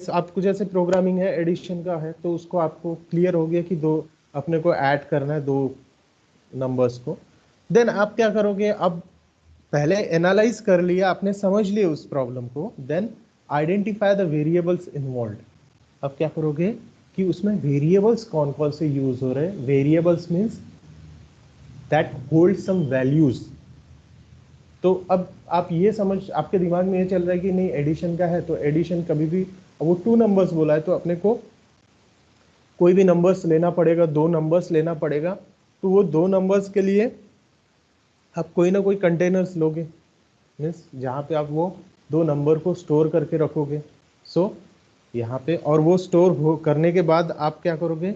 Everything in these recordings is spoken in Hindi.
आपको जैसे प्रोग्रामिंग है, एडिशन का है, तो उसको आपको क्लियर हो गया कि दो अपने को ऐड करना है, दो नंबर्स को। देन आप क्या करोगे, अब पहले एनालाइज कर लिया आपने, समझ लिया उस प्रॉब्लम को, then identify the variables involve. अब क्या करोगे कि उसमें वेरिएबल्स कौन कौन से यूज हो रहे हैं। Variables means that hold some values. तो अब आप ये समझ, आपके दिमाग में ये चल रहा है कि नहीं एडिशन का है तो एडिशन कभी भी, वो टू नंबर्स बोला है तो अपने को कोई भी नंबर्स लेना पड़ेगा, दो नंबर्स लेना पड़ेगा। तो वो दो नंबर्स के लिए आप कोई ना कोई कंटेनर्स लोगे, मीन्स जहाँ पे आप वो दो नंबर को स्टोर करके रखोगे। सो यहाँ पे, और वो स्टोर करने के बाद आप क्या करोगे,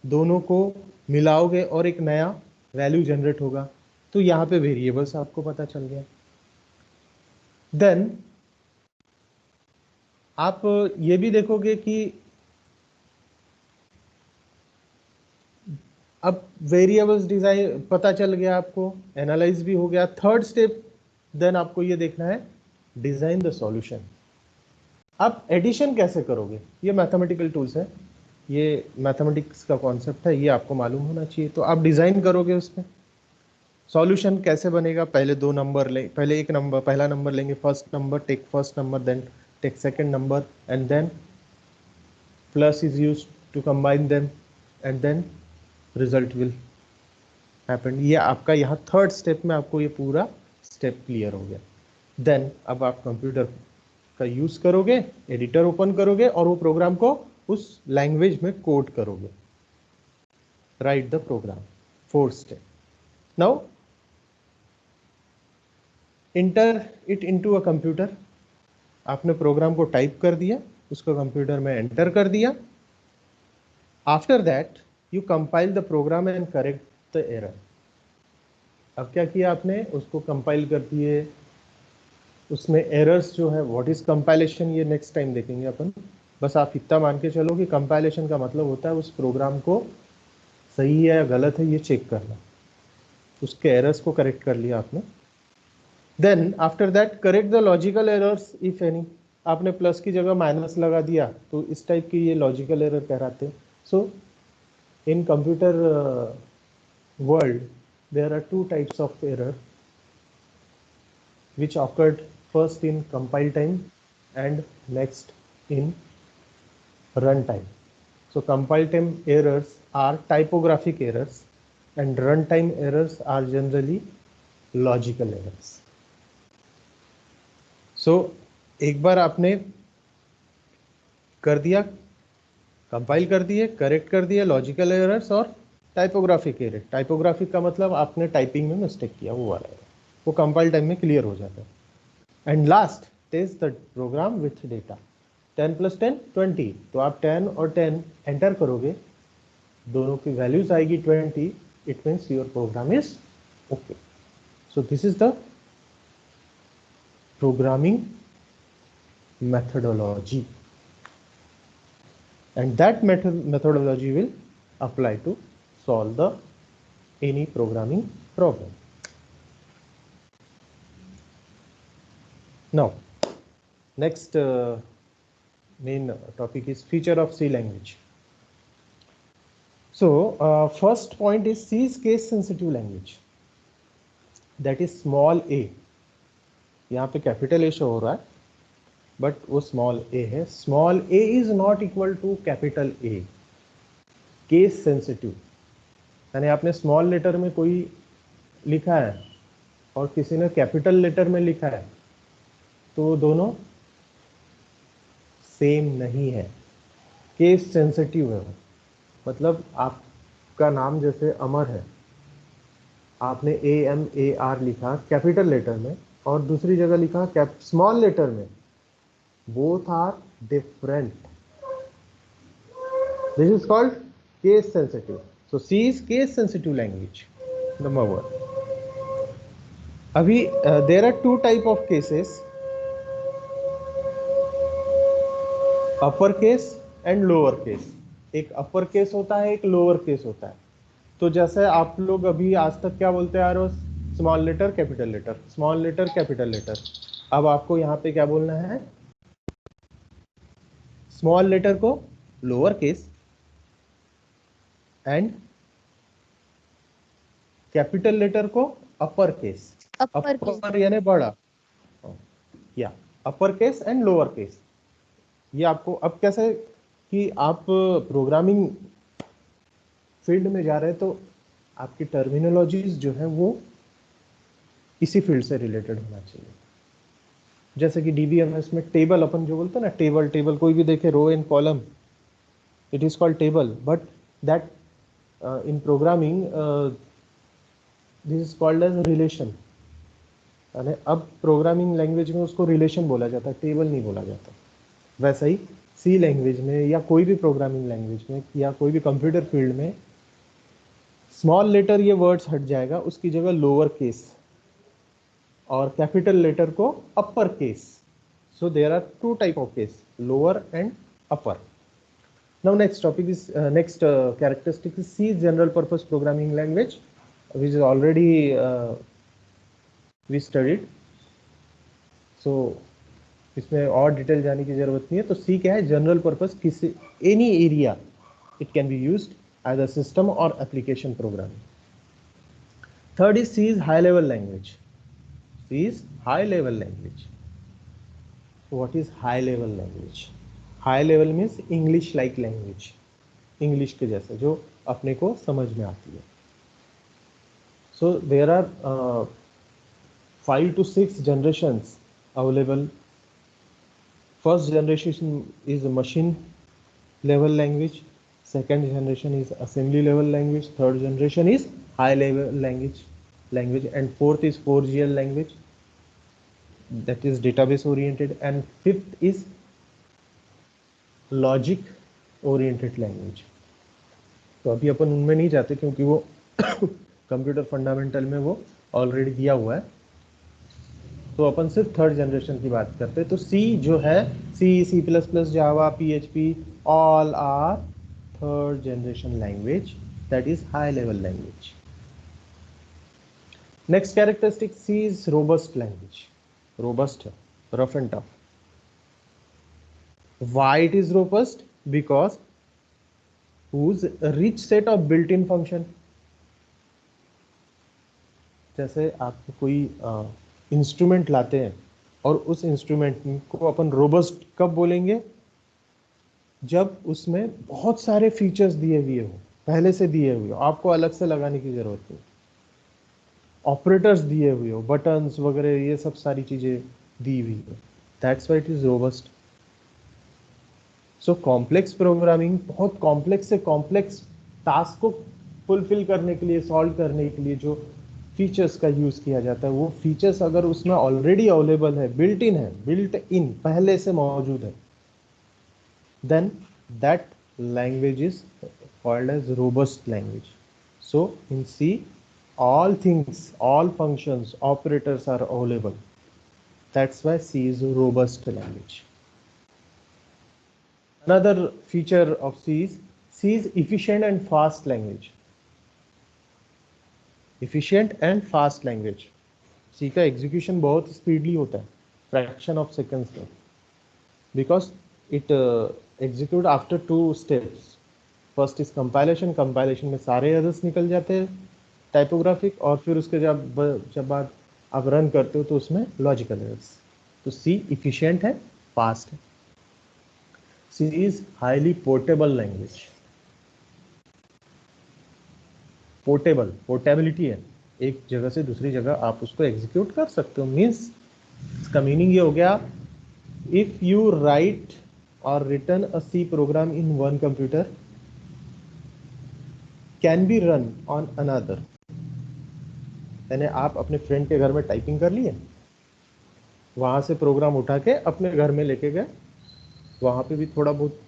दोनों को मिलाओगे और एक नया वैल्यू जनरेट होगा। तो यहाँ पे वेरिएबल्स आपको पता चल गया। देन आप ये भी देखोगे कि अब वेरिएबल्स डिजाइन पता चल गया आपको, एनालाइज भी हो गया। थर्ड स्टेप देन आपको ये देखना है, डिजाइन द सॉल्यूशन। आप एडिशन कैसे करोगे, ये मैथमेटिकल टूल्स है, ये मैथमेटिक्स का कॉन्सेप्ट है, ये आपको मालूम होना चाहिए। तो आप डिजाइन करोगे उसमें सॉल्यूशन कैसे बनेगा। पहले दो नंबर ले, पहले एक नंबर, पहला नंबर लेंगे, first number, take first number, then take second number, and then plus is used to combine them, and then result will happen. ये आपका यहाँ थर्ड स्टेप में आपको ये पूरा स्टेप क्लियर हो गया। देन अब आप कंप्यूटर का यूज करोगे, एडिटर ओपन करोगे और वो प्रोग्राम को उस लैंग्वेज में कोड करोगे। Write the program, fourth step. Now enter it into a computer. आपने प्रोग्राम को टाइप कर दिया, उसको कंप्यूटर में एंटर कर दिया। After that you compile the program and correct the error. अब क्या किया आपने, उसको कंपाइल कर दिए, उसमें एरर्स जो है, व्हाट इज कंपाइलेशन ये नेक्स्ट टाइम देखेंगे अपन। बस आप इतना मान के चलो कि कंपाइलेशन का मतलब होता है उस प्रोग्राम को सही है या गलत है ये चेक करना। उसके एरर्स को करेक्ट कर लिया आपने। Then after that correct the logical errors if any. आपने प्लस की जगह माइनस लगा दिया तो इस टाइप की ये लॉजिकल एरर कहलाते हैं। So in computer world there are two types of error which occurred first in compile time and next in run time. So compile time errors are typographic errors and runtime errors are generally logical errors. So एक बार आपने कर दिया, कंपाइल कर दिए, करेक्ट कर दिए लॉजिकल एरर्स और टाइपोग्राफिक एरर। टाइपोग्राफिक का मतलब आपने टाइपिंग में मिस्टेक किया, वो वाला है, वो कंपाइल टाइम में क्लियर हो जाता है। And last test the program with data. 10 + 10 20, तो आप 10 और 10 एंटर करोगे, दोनों की वैल्यूज आएगी 20, it means your program is okay. So this is the programming methodology, and that methodology will apply to solve the any programming problem. Now next main topic is feature of C language. So first point is C is case sensitive language, that is small a. यहाँ पे कैपिटल ए शो हो रहा है बट वो स्मॉल ए है। Small A is not equal to capital A. Case sensitive यानी आपने स्मॉल लेटर में कोई लिखा है और किसी ने कैपिटल लेटर में लिखा है तो दोनों सेम नहीं है, केस सेंसिटिव है। मतलब आपका नाम जैसे अमर है, आपने AMAR लिखा कैपिटल लेटर में और दूसरी जगह लिखा स्मॉल लेटर में, both are different. This is called case sensitive. So C is case sensitive language, number one. अभी there are two type of cases, upper case and lower case. एक अपर केस होता है, एक लोअर केस होता है। तो जैसे आप लोग अभी आज तक क्या बोलते आ रहे हो, small letter capital letter, small letter capital letter. अब आपको यहाँ पे क्या बोलना है, स्मॉल लेटर को lower case and capital letter को upper case, upper case, upper यानी बड़ा, या upper case and lower case. ये आपको अब कैसे कि आप प्रोग्रामिंग फील्ड में जा रहे हैं तो आपकी टर्मिनोलॉजीज जो है वो इसी फील्ड से रिलेटेड होना चाहिए। जैसे कि डीबीएमएस में टेबल अपन जो बोलते हैं ना, टेबल टेबल कोई भी देखे, row and column, it is called table, but that in programming this is called as relation. अब प्रोग्रामिंग लैंग्वेज में उसको रिलेशन बोला जाता है, टेबल नहीं बोला जाता। वैसा ही सी लैंग्वेज में या कोई भी प्रोग्रामिंग लैंग्वेज में या कोई भी कंप्यूटर फील्ड में स्मॉल लेटर ये वर्ड्स हट जाएगा, उसकी जगह लोअर केस और कैपिटल लेटर को upper case. So there are two type of case, lower and upper. Now next topic is next characteristic is C, general purpose programming language, which is already we studied. So इसमें और डिटेल जाने की जरूरत नहीं है। तो C क्या है? जनरल पर्पस, किसी any area it can be used as a system और application programming. Third is C is high level language. C is high level language. What is high level language? High level means English like language. English के जैसे जो अपने को समझ में आती है। So there are 5 to 6 generations available. First generation is a machine level language, second generation is assembly level language, third generation is high level language, and fourth is 4GL language, that is database oriented, and fifth is logic oriented language. तो अभी अपन उनमें नहीं जाते क्योंकि वो कंप्यूटर फंडामेंटल में वो ऑलरेडी दिया हुआ है। तो अपन सिर्फ थर्ड जनरेशन की बात करते हैं। तो सी जो है, C++, Java, PHP, all are third generation language, that is high level language. Next characteristic, C is robust language. Robust है, rough and tough. Why it is robust? Because whose rich set of built-in function. जैसे आप कोई इंस्ट्रूमेंट लाते हैं और उस इंस्ट्रूमेंट को अपन रोबस्ट कब बोलेंगे? जब उसमें बहुत सारे फीचर्स दिए हुए हो, पहले से दिए हुए हो, आपको अलग से लगाने की जरूरत नहीं, ऑपरेटर्स दिए हुए हो, बटन्स वगैरह ये सब सारी चीजें दी हुई हो, that's why it is robust. So complex programming, बहुत कॉम्प्लेक्स से कॉम्प्लेक्स टास्क को फुलफिल करने के लिए, सॉल्व करने के लिए जो फीचर्स का यूज किया जाता है, वो फीचर्स अगर उसमें ऑलरेडी अवेलेबल है, बिल्ट इन पहले से मौजूद है, then that language is called as robust language. So in C all things, all functions, operators are available. That's why C is a robust language. Another feature of C is efficient and fast language. Efficient and fast language. C का execution बहुत speedily होता है, fraction of seconds में, because it execute after 2 steps. First is compilation. Compilation में सारे errors निकल जाते हैं टाइपोग्राफिक, और फिर उसके जब बाद आप रन करते हो तो उसमें लॉजिकल एरर्स। तो सी इफिशिएंट है, फास्ट है। C is highly portable language. Portability है, एक जगह से दूसरी जगह आप उसको एग्जीक्यूट कर सकते हो। मीन्स इसका मीनिंग ये हो गया, if you write or return a C program in one computer can be run on another. यानी आप अपने फ्रेंड के घर में टाइपिंग कर लिए, वहां से प्रोग्राम उठा के अपने घर में लेके गए, वहां पे भी थोड़ा बहुत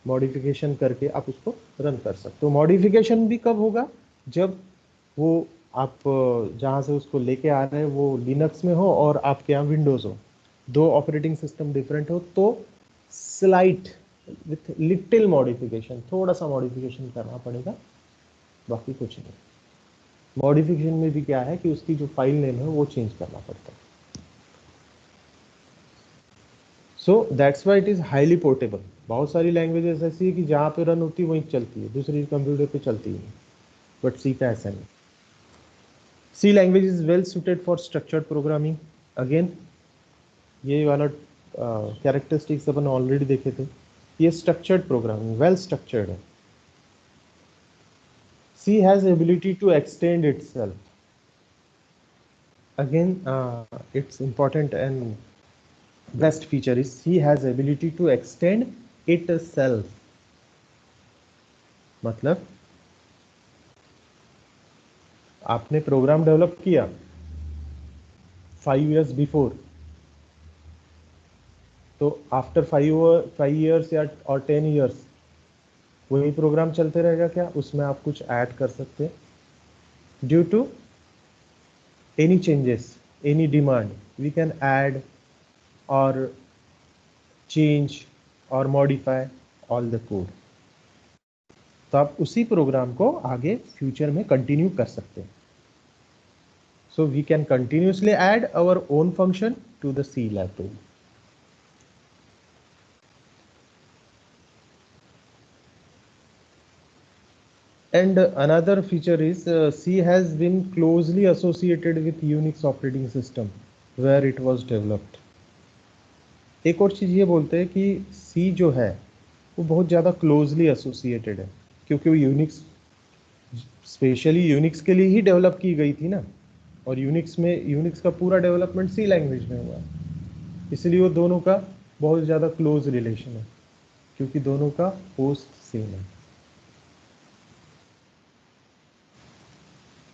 मॉडिफिकेशन करके आप उसको रन कर सकते हो। मॉडिफिकेशन भी कब होगा? जब वो आप जहां से उसको लेके आ रहे हैं वो लिनक्स में हो और आपके यहाँ विंडोज हो, दो ऑपरेटिंग सिस्टम डिफरेंट हो, तो स्लाइट विथ लिटिल मॉडिफिकेशन, थोड़ा सा मॉडिफिकेशन करना पड़ेगा, बाकी कुछ नहीं। मॉडिफिकेशन में भी क्या है कि उसकी जो फाइल नेम है वो चेंज करना पड़ता है। So that's why it is highly portable. बहुत सारी लैंग्वेजेस ऐसी है कि जहाँ पे रन होती है वहीं चलती है, दूसरी कंप्यूटर पे चलती है, बट सी का ऐसा नहीं। C language is well suited for structured programming. Again ये वाला कैरेक्टरिस्टिक्स अपन ऑलरेडी देखे थे। ये स्ट्रक्चर्ड प्रोग्रामिंग, वेल स्ट्रक्चर्ड है। C has ability to extend itself. Again, it's important and best feature is C has ability to extend itself. मतलब आपने प्रोग्राम डेवलप किया 5 years बिफोर, तो आफ्टर 5 years या और 10 years वही प्रोग्राम चलते रहेगा क्या? उसमें आप कुछ ऐड कर सकते हैं। Due to any changes, any demand, we can add और चेंज और मॉडिफाई ऑल द कोड। तो आप उसी प्रोग्राम को आगे फ्यूचर में कंटिन्यू कर सकते हैं। So we can continuously add our own function to the C library. And another feature is C has been closely associated with Unix operating system where it was developed. एक और चीज़ ये बोलते हैं कि C जो है वो बहुत ज़्यादा क्लोजली एसोसिएटेड है, क्योंकि वो यूनिक्स, स्पेशली यूनिक्स के लिए ही डेवलप की गई थी ना, और यूनिक्स का पूरा डेवलपमेंट सी लैंग्वेज में हुआ है। इसलिए वो दोनों का बहुत ज़्यादा क्लोज रिलेशन है, क्योंकि दोनों का होस्ट सेम है।